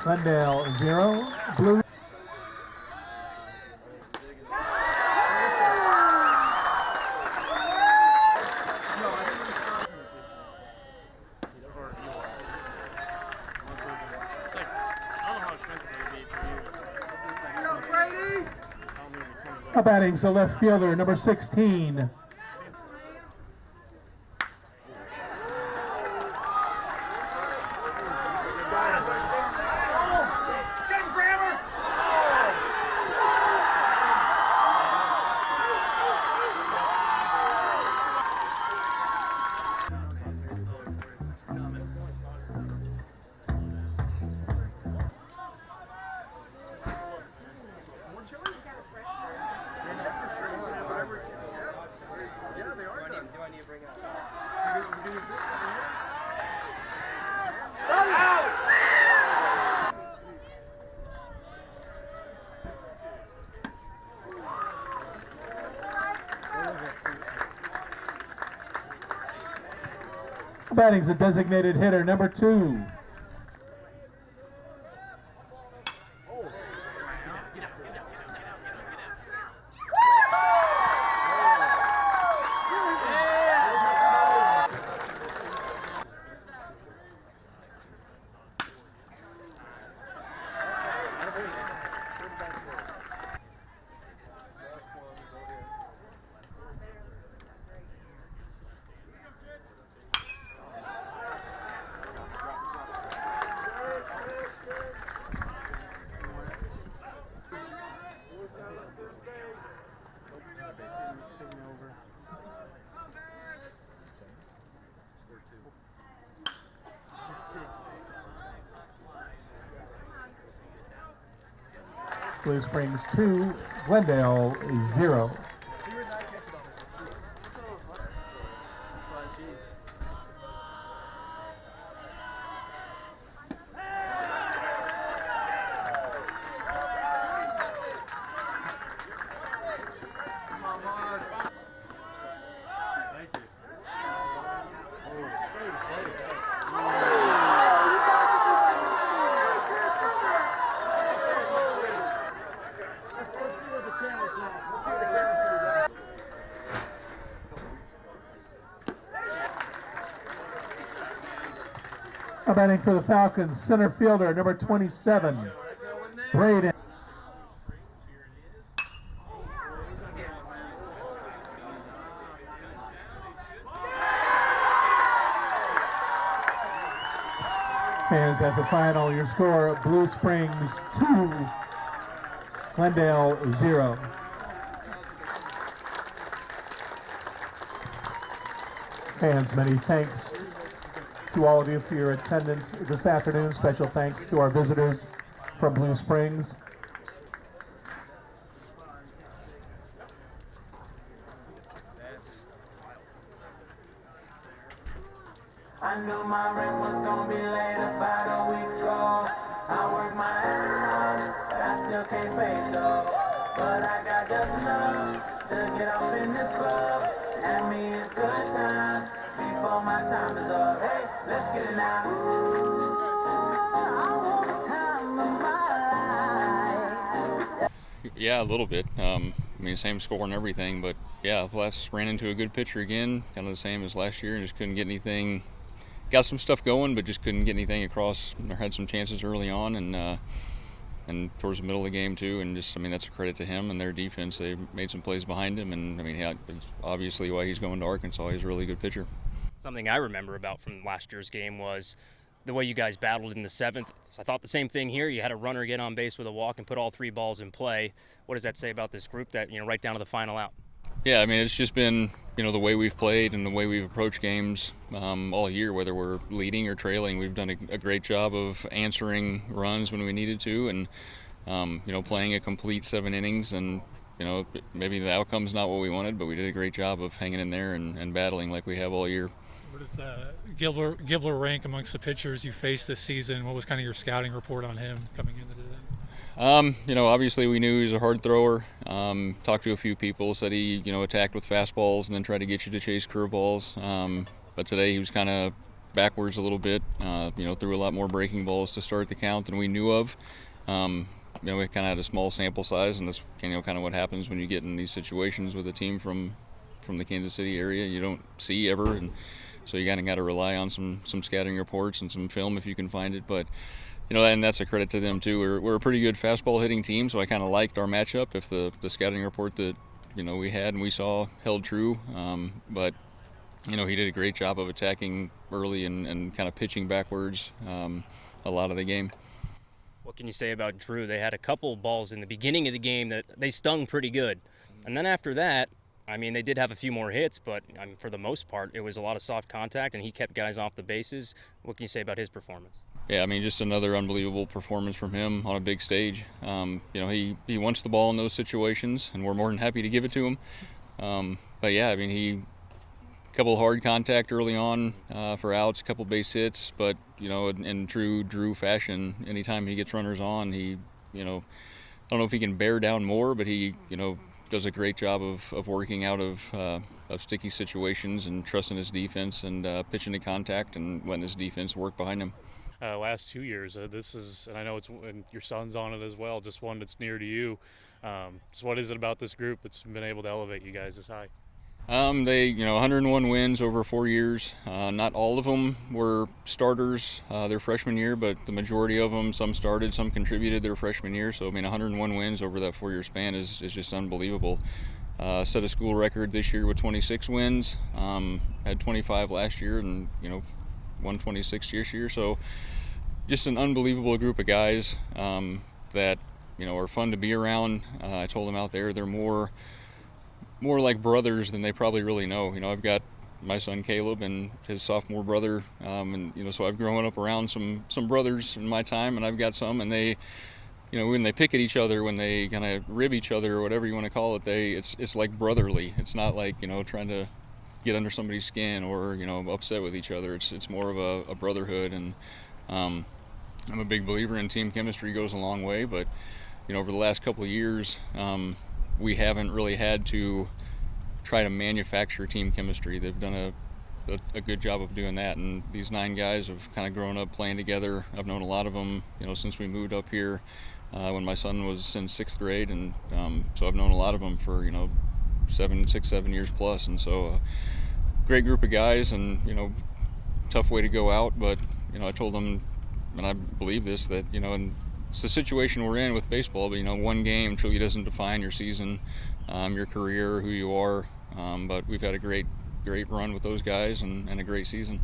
Glendale 0, Blue. Batting's the left fielder, number 16. Batting's a designated hitter, number 2. Blue Springs 2, Glendale 0. Batting for the Falcons, center fielder, number 27, Braden. Fans, as a final, your score, Blue Springs 2, Glendale 0. Fans, many thanks to all of you for your attendance this afternoon. Special thanks to our visitors from Blue Springs. I knew my rent was gonna be late about a week ago. I worked my ass off, but I still can't pay it though. But I got just enough to get off in this club. Have me a good time before my time is up. Hey, let's get it now. I want the time of my life. Yeah, a little bit. I mean, same score and everything, but yeah, Les ran into a good pitcher again, kind of the same as last year, and just couldn't get anything. Got some stuff going, but just couldn't get anything across. Or had some chances early on, and towards the middle of the game too. And just, I mean, that's a credit to him and their defense. They made some plays behind him, and I mean, it's obviously why he's going to Arkansas. He's a really good pitcher. Something I remember about from last year's game was the way you guys battled in the 7th. I thought the same thing here. You had a runner get on base with a walk and put all 3 balls in play. What does that say about this group that, right down to the final out? Yeah, I mean, it's just been, the way we've played and the way we've approached games all year, whether we're leading or trailing. We've done a great job of answering runs when we needed to, and, playing a complete 7 innings. And, maybe the outcome's not what we wanted, but we did a great job of hanging in there and battling like we have all year. Where does Gibler rank amongst the pitchers you faced this season? What was kind of your scouting report on him coming into today? Obviously we knew he was a hard thrower. Talked to a few people, said he, attacked with fastballs and then tried to get you to chase curveballs. But today he was kind of backwards a little bit. Threw a lot more breaking balls to start the count than we knew of. We kind of had a small sample size, and that's kind of what happens when you get in these situations with a team from the Kansas City area. You don't see ever, and so you kind of got to rely on some scouting reports and some film if you can find it. But and that's a credit to them too. We're a pretty good fastball hitting team, so I kind of liked our matchup if the scouting report that we had and we saw held true. But he did a great job of attacking early and kind of pitching backwards a lot of the game. What can you say about Drew? They had a couple balls in the beginning of the game that they stung pretty good. And then after that, they did have a few more hits, but for the most part, it was a lot of soft contact, and he kept guys off the bases. What can you say about his performance? Yeah, just another unbelievable performance from him on a big stage. He wants the ball in those situations, and we're more than happy to give it to him. But yeah, he couple hard contact early on for outs, a couple base hits, but in true Drew fashion, anytime he gets runners on, he I don't know if he can bear down more, but he does a great job of working out of sticky situations and trusting his defense and pitching to contact and letting his defense work behind him. Last 2 years, this is, and I know and your son's on it as well, just one that's near to you. Just what is it about this group that's been able to elevate you guys this high? They 101 wins over 4 years. Not all of them were starters their freshman year, but the majority of them, some started, some contributed their freshman year. So 101 wins over that 4-year span is just unbelievable. Set a school record this year with 26 wins. Had 25 last year, and won 26 this year. So just an unbelievable group of guys that are fun to be around. I told them out there they're more like brothers than they probably really know. I've got my son Caleb and his sophomore brother, and so I've grown up around some brothers in my time, and I've got some, and they, when they pick at each other, when they kind of rib each other or whatever you want to call it, it's like brotherly. It's not like trying to get under somebody's skin or upset with each other. It's more of a brotherhood, and I'm a big believer in team chemistry goes a long way, but over the last couple of years, we haven't really had to try to manufacture team chemistry. They've done a good job of doing that, and these 9 guys have kind of grown up playing together. I've known a lot of them, since we moved up here when my son was in 6th grade, and so I've known a lot of them for 7 years plus, and so great group of guys, and tough way to go out, but I told them, and I believe this, that and it's the situation we're in with baseball, but one game truly doesn't define your season, your career, who you are. But we've had a great run with those guys and a great season.